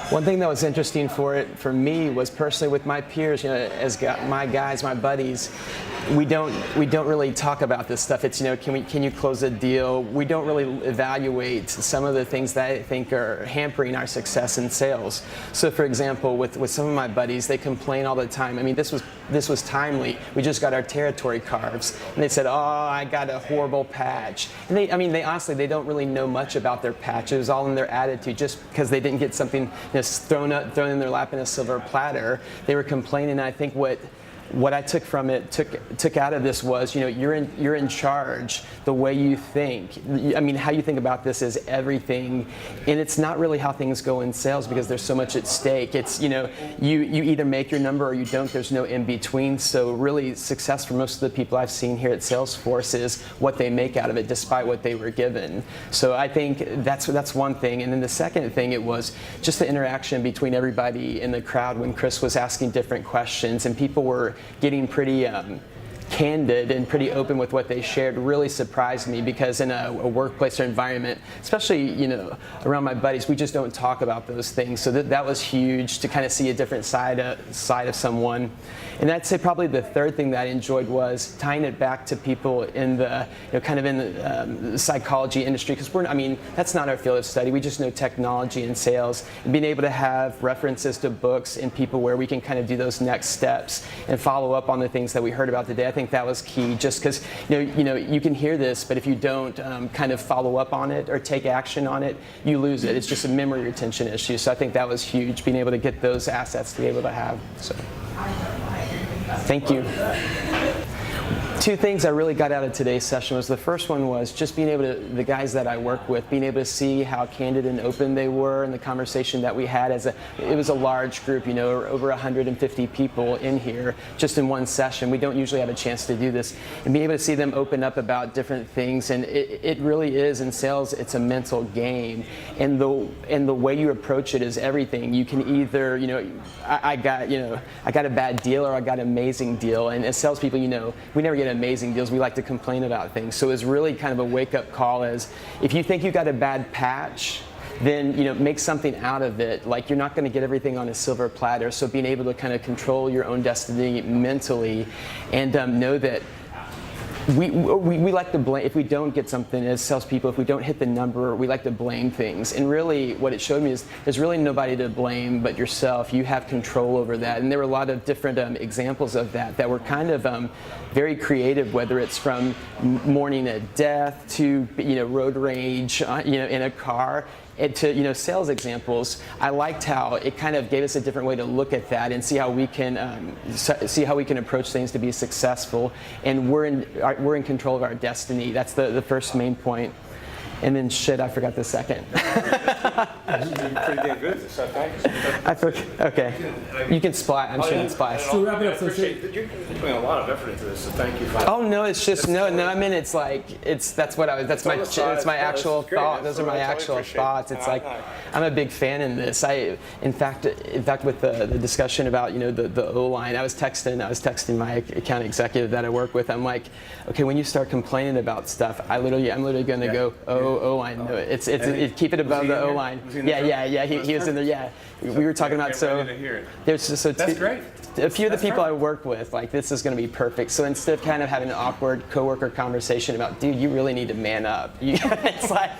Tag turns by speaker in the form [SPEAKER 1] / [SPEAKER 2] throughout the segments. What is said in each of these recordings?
[SPEAKER 1] One thing that was interesting for me was personally with my peers, as my guys, my buddies, we don't really talk about this stuff. It's can you close a deal? We don't really evaluate some of the things that I think are hampering our success in sales. So for example, with some of my buddies, they complain all the time. I mean, this was timely. We just got our territory carves, and they said, "Oh, I got a horrible patch." And they honestly, they don't really know much about their patch. It was all in their attitude. Just because they didn't get something thrown in their lap in a silver platter, they were complaining. And I think what I took from it, took out of this was, you're in charge. The way you think, I mean, how you think about this is everything, and it's not really how things go in sales because there's so much at stake. It's you either make your number or you don't. There's no in between. So really, success for most of the people I've seen here at Salesforce is what they make out of it, despite what they were given. So I think that's one thing. And then the second thing, it was just the interaction between everybody in the crowd when Chris was asking different questions and people were getting pretty candid and pretty open with what they shared really surprised me, because in a workplace or environment, especially around my buddies, we just don't talk about those things. So that was huge to kind of see a different side of someone. And I'd say probably the third thing that I enjoyed was tying it back to people in the kind of in the psychology industry, because that's not our field of study. We just know technology and sales, and being able to have references to books and people where we can kind of do those next steps and follow up on the things that we heard about today. I think that was key, just because you can hear this, but if you don't kind of follow up on it or take action on it, you lose it. It's just a memory retention issue. So I think that was huge, being able to get those assets to be able to have. So thank you. Two things I really got out of today's session was, the first one was just being able to, the guys that I work with, being able to see how candid and open they were in the conversation that we had. It was a large group, over 150 people in here just in one session. We don't usually have a chance to do this, and being able to see them open up about different things. And it really is, in sales, it's a mental game, and the way you approach it is everything. You can either, I got a bad deal or I got an amazing deal, and as salespeople, we never get amazing deals. We like to complain about things. So it's really kind of a wake-up call, as if you think you got a bad patch, then make something out of it. Like, you're not going to get everything on a silver platter. So being able to kind of control your own destiny mentally, and know that we like to blame. If we don't get something as salespeople, if we don't hit the number, we like to blame things. And really, what it showed me is there's really nobody to blame but yourself. You have control over that. And there were a lot of different examples of that were kind of very creative, whether it's from mourning a death to road rage, in a car. And to sales examples. I liked how it kind of gave us a different way to look at that and see how we can approach things to be successful. And we're in control of our destiny. That's the first main point. And then I forgot the second.
[SPEAKER 2] You're pretty damn good, so thanks.
[SPEAKER 1] Okay. You can splice. I'm sure you can splice.
[SPEAKER 3] So wrap it up.
[SPEAKER 2] You're putting a lot of effort into this, so thank you for that.
[SPEAKER 1] Oh no, it's just no. I mean, that's my actual thought. Those are my actual thoughts. It's like, I'm a big fan in this. In fact, with the discussion about the O line, I was texting my account executive that I work with. I'm like, okay, when you start complaining about stuff, I'm literally going to go, O line. No, it's keep it above the O line. Yeah. He was in there. Yeah, we were talking about
[SPEAKER 3] That's great.
[SPEAKER 1] A few of the people I work with, like, this is going to be perfect. So instead of kind of having an awkward coworker conversation about, dude, you really need to man up. It's like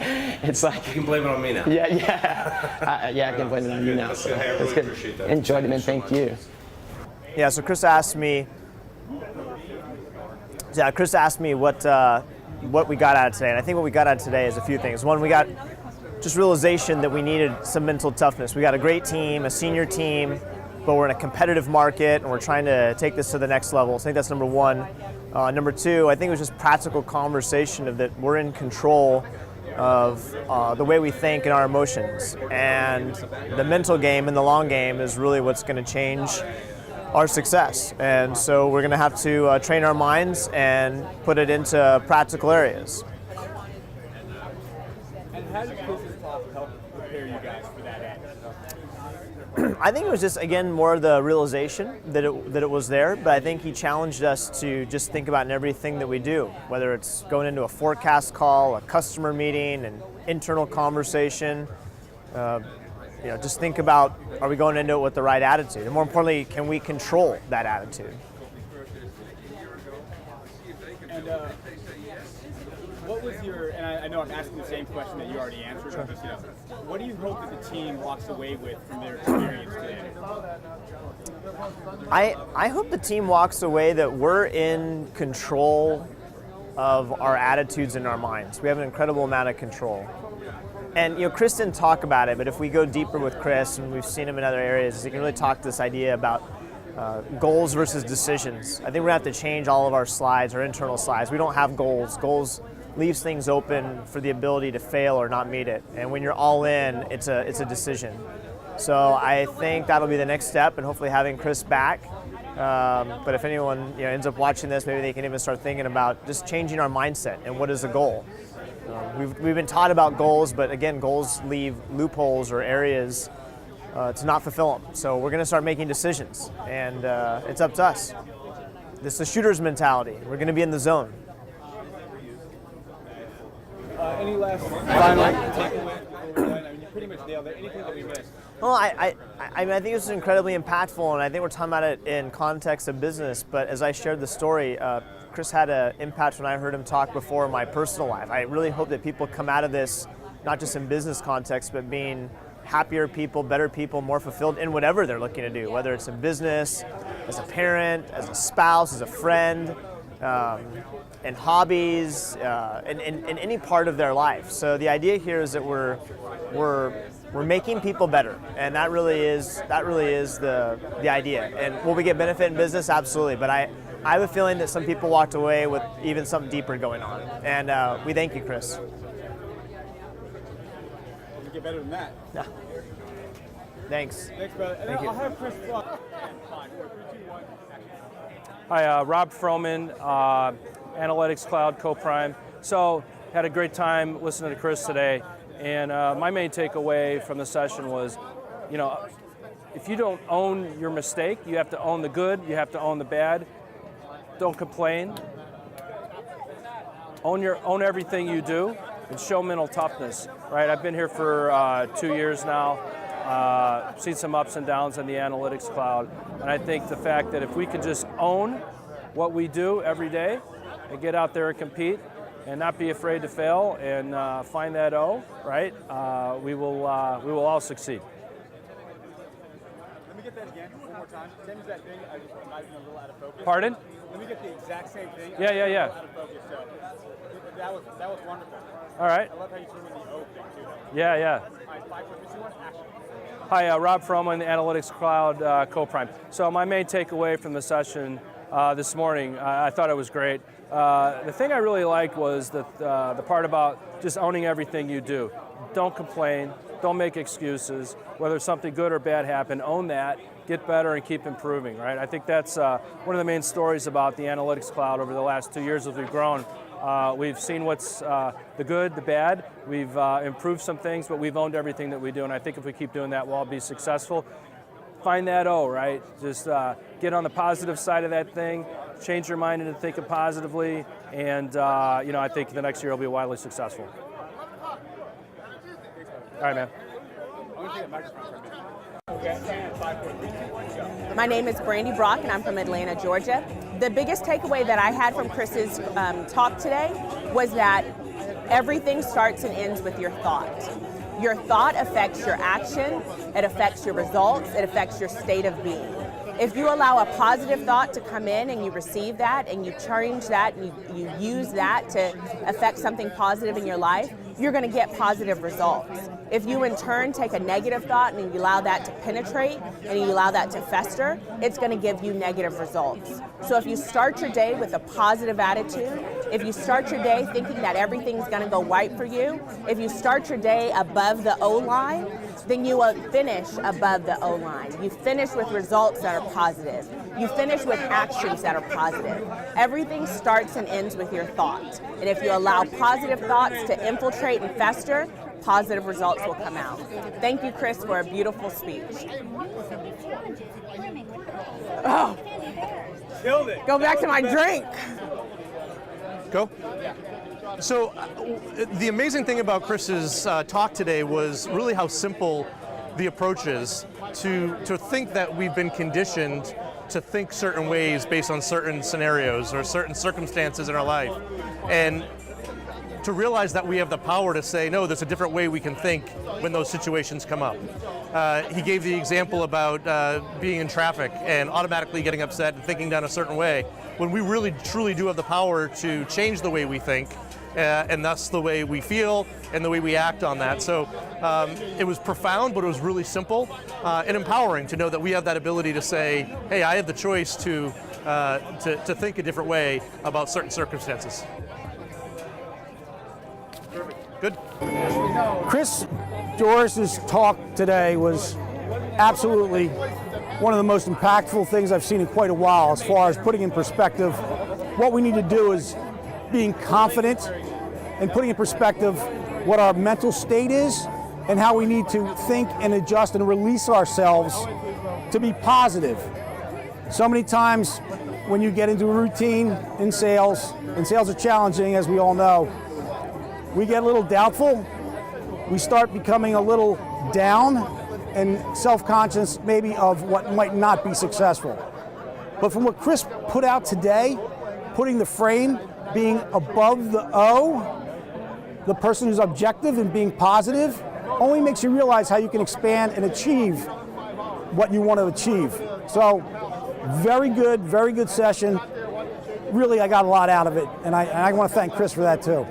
[SPEAKER 2] You can blame it on me now.
[SPEAKER 1] I can blame it on you now. So
[SPEAKER 2] I really appreciate that.
[SPEAKER 1] Enjoyed it, man. Thank you.
[SPEAKER 4] Yeah. So Chris asked me what we got out of today, and I think what we got out of today is a few things. One, we got just realization that we needed some mental toughness. We got a great team, a senior team, but we're in a competitive market and we're trying to take this to the next level. So I think that's number one. Number two, I think it was just practical conversation of that we're in control of the way we think and our emotions. And the mental game and the long game is really what's going to change our success. And so we're going to have to train our minds and put it into practical areas.
[SPEAKER 3] And how did Chris's talk help prepare you guys for that end?
[SPEAKER 4] I think it was just, again, more of the realization that it was there, but I think he challenged us to just think about in everything that we do, whether it's going into a forecast call, a customer meeting, an internal conversation. just think about, are we going into it with the right attitude? And more importantly, can we control that attitude?
[SPEAKER 3] And what was your, and I know I'm asking the same question that you already answered, but just, what do you hope that the team walks away with from their experience today?
[SPEAKER 4] I hope the team walks away that we're in control of our attitudes and our minds. We have an incredible amount of control. And Chris didn't talk about it, but if we go deeper with Chris, and we've seen him in other areas, he can really talk this idea about goals versus decisions. I think we're going to have to change all of our slides, our internal slides. We don't have goals. Goals leaves things open for the ability to fail or not meet it. And when you're all in, it's a decision. So I think that'll be the next step, and hopefully having Chris back. But if anyone ends up watching this, maybe they can even start thinking about just changing our mindset and what is the goal. We've been taught about goals, but again, goals leave loopholes or areas to not fulfill them. So we're going to start making decisions, and it's up to us. This is the shooter's mentality. We're going to be in the zone.
[SPEAKER 3] Any last final takeaway? I mean, you pretty much nailed it. Anything that we missed?
[SPEAKER 4] Well, I mean, I think this is incredibly impactful, and I think we're talking about it in context of business. But as I shared the story, Chris had an impact when I heard him talk before in my personal life. I really hope that people come out of this, not just in business context, but being happier people, better people, more fulfilled in whatever they're looking to do, whether it's in business, as a parent, as a spouse, as a friend, and hobbies, in any part of their life. So the idea here is that we're making people better, and that really is the idea. And will we get benefit in business? Absolutely. But I have a feeling that some people walked away with even something deeper going on. And we thank you, Chris.
[SPEAKER 3] We get better than that.
[SPEAKER 4] Yeah. Thanks.
[SPEAKER 3] Thanks, brother. And
[SPEAKER 4] Thank you.
[SPEAKER 3] I'll have Chris talk. 5, 4, 3, 2, 1.
[SPEAKER 5] Hi, Rob Froman, Analytics Cloud Co-Prime. So, had a great time listening to Chris today, and my main takeaway from the session was, if you don't own your mistake, you have to own the good, you have to own the bad. Don't complain. Own everything you do, and show mental toughness. Right? I've been here for 2 years now. Seen some ups and downs in the Analytics Cloud, and I think the fact that if we can just own what we do every day and get out there and compete and not be afraid to fail and find that O, right? We will all succeed.
[SPEAKER 3] Let me get that again one more time. Same as that thing. I just might have been a little out of focus.
[SPEAKER 5] Pardon?
[SPEAKER 3] Let me get the exact same thing.
[SPEAKER 5] Yeah.
[SPEAKER 3] A little out of focus, so that was wonderful.
[SPEAKER 5] All right.
[SPEAKER 3] I love how you threw in the O thing too.
[SPEAKER 5] Yeah.
[SPEAKER 3] All right, 5, 4, 3, 2, 1, action.
[SPEAKER 5] Hi, Rob Froman, the Analytics Cloud Co-Prime. So my main takeaway from the session this morning, I thought it was great. The thing I really liked was that the part about just owning everything you do. Don't complain, don't make excuses. Whether something good or bad happened, own that, get better and keep improving, right? I think that's one of the main stories about the Analytics Cloud over the last 2 years as we've grown. We've seen what's the good, the bad. We've improved some things, but we've owned everything that we do. And I think if we keep doing that, we'll all be successful. Find that O, right? Just get on the positive side of that thing, change your mind into thinking positively, and I think the next year will be wildly successful. All right, man.
[SPEAKER 3] I'm going to take a microphone from you. Okay, 5, 4, 3, 2, 1, go.
[SPEAKER 6] My name is Brandy Brock, and I'm from Atlanta, Georgia. The biggest takeaway that I had from Chris's talk today was that everything starts and ends with your thought. Your thought affects your action, it affects your results, it affects your state of being. If you allow a positive thought to come in and you receive that and you change that and you use that to affect something positive in your life, you're going to get positive results. If you in turn take a negative thought and you allow that to penetrate and you allow that to fester, it's going to give you negative results. So if you start your day with a positive attitude, if you start your day thinking that everything's going to go right for you, if you start your day above the O line, then you will finish above the O line. You finish with results that are positive. You finish with actions that are positive. Everything starts and ends with your thought. And if you allow positive thoughts to infiltrate and fester, positive results will come out. Thank you, Chris, for a beautiful speech. Oh,
[SPEAKER 3] Killed it.
[SPEAKER 6] go back to my drink.
[SPEAKER 7] Go. So the amazing thing about Chris's talk today was really how simple the approaches to think that we've been conditioned to think certain ways based on certain scenarios or certain circumstances in our life. And to realize that we have the power to say, no, there's a different way we can think when those situations come up. He gave the example about being in traffic and automatically getting upset and thinking down a certain way, when we really truly do have the power to change the way we think, and thus the way we feel and the way we act on that. So it was profound, but it was really simple and empowering to know that we have that ability to say, hey, I have the choice to think a different way about certain circumstances. Good.
[SPEAKER 8] Chris Doris's talk today was absolutely one of the most impactful things I've seen in quite a while, as far as putting in perspective what we need to do is being confident and putting in perspective what our mental state is and how we need to think and adjust and release ourselves to be positive. So many times when you get into a routine in sales, and sales are challenging, as we all know, we get a little doubtful, we start becoming a little down and self-conscious maybe of what might not be successful. But from what Chris put out today, putting the frame being above the O, the person who's objective and being positive, only makes you realize how you can expand and achieve what you want to achieve. So very good session. Really, I got a lot out of it, and I want to thank Chris for that too.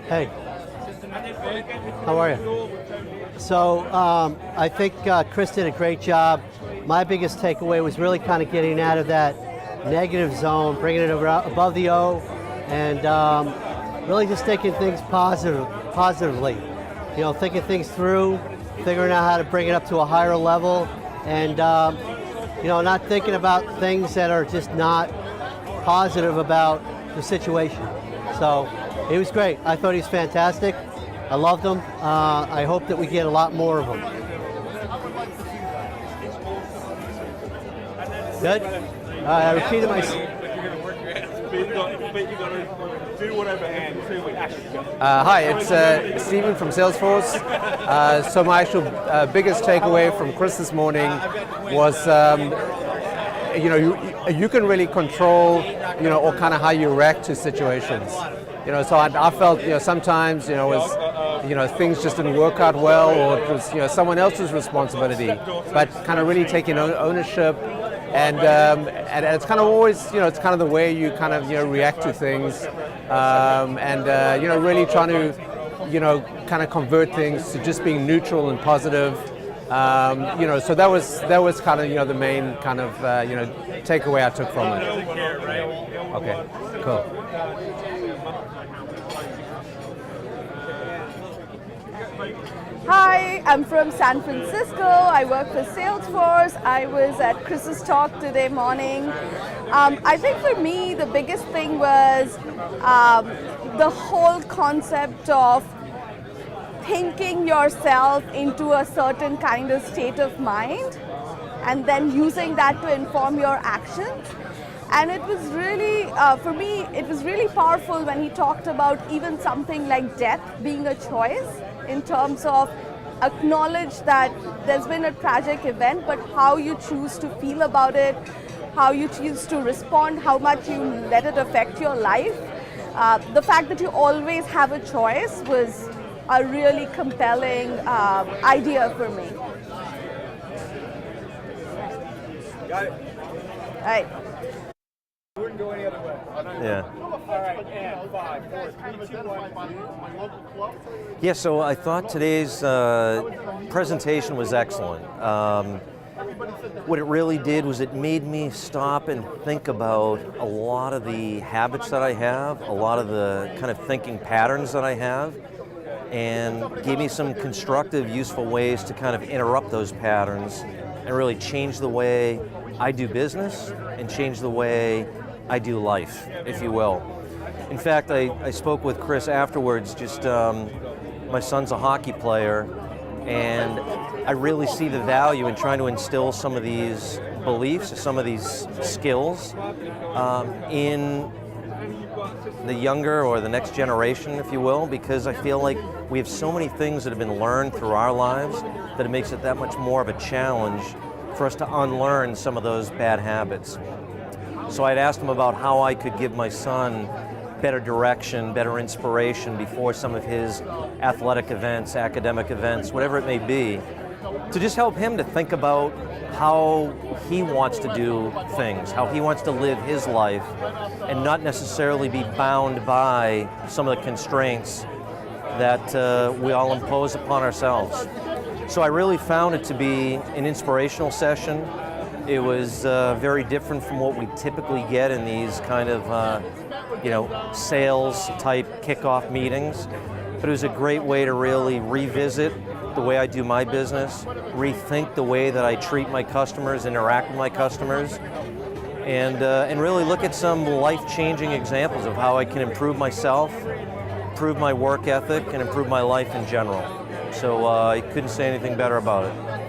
[SPEAKER 9] Hey, how are you? So I think Chris did a great job. My biggest takeaway was really kind of getting out of that negative zone, bringing it above the O, and really just taking things positively. You know, thinking things through, figuring out how to bring it up to a higher level, and you know, not thinking about things that are just not positive about the situation. So he was great. I thought he was fantastic. I loved him. I hope that we get a lot more of them. Good? I repeated myself.
[SPEAKER 10] Hi, it's Stephen from Salesforce. So my actual biggest takeaway from Chris this morning was, you know, you can really control, you know, or kind of how you react to situations. You know, so I felt, you know, sometimes, you know, things just didn't work out well, or it was, you know, someone else's responsibility. But kind of really taking ownership, and it's kind of always, you know, it's kind of the way you kind of, you know, react to things, you know, really trying to, you know, kind of convert things to just being neutral and positive. You know, so that was kind of, you know, the main kind of, you know, takeaway I took from it. Okay, cool.
[SPEAKER 11] Hi, I'm from San Francisco. I work for Salesforce. I was at Chris's talk today morning. I think for me, the biggest thing was the whole concept of thinking yourself into a certain kind of state of mind and then using that to inform your actions. And it was really, for me, it was really powerful when he talked about even something like death being a choice, in terms of acknowledge that there's been a tragic event, but how you choose to feel about it, how you choose to respond, how much you let it affect your life. The fact that you always have a choice was a really compelling idea for me.
[SPEAKER 3] Got it.
[SPEAKER 11] All right.
[SPEAKER 3] Wouldn't go any other way.
[SPEAKER 9] Yeah.
[SPEAKER 3] All right, and 5, 4, 3, 2, 1.
[SPEAKER 12] Yeah, so I thought today's presentation was excellent. What it really did was it made me stop and think about a lot of the habits that I have, a lot of the kind of thinking patterns that I have, and gave me some constructive, useful ways to kind of interrupt those patterns and really change the way I do business and change the way I do life, if you will. In fact, I spoke with Chris afterwards. Just my son's a hockey player, and I really see the value in trying to instill some of these beliefs, some of these skills in the younger or the next generation, if you will, because I feel like we have so many things that have been learned through our lives that it makes it that much more of a challenge for us to unlearn some of those bad habits. So I'd asked him about how I could give my son better direction, better inspiration before some of his athletic events, academic events, whatever it may be, to just help him to think about how he wants to do things, how he wants to live his life, and not necessarily be bound by some of the constraints that we all impose upon ourselves. So I really found it to be an inspirational session. It was very different from what we typically get in these kind of sales type kickoff meetings, but it was a great way to really revisit the way I do my business, rethink the way that I treat my customers, interact with my customers, and really look at some life-changing examples of how I can improve myself, improve my work ethic, and improve my life in general. So I couldn't say anything better about it.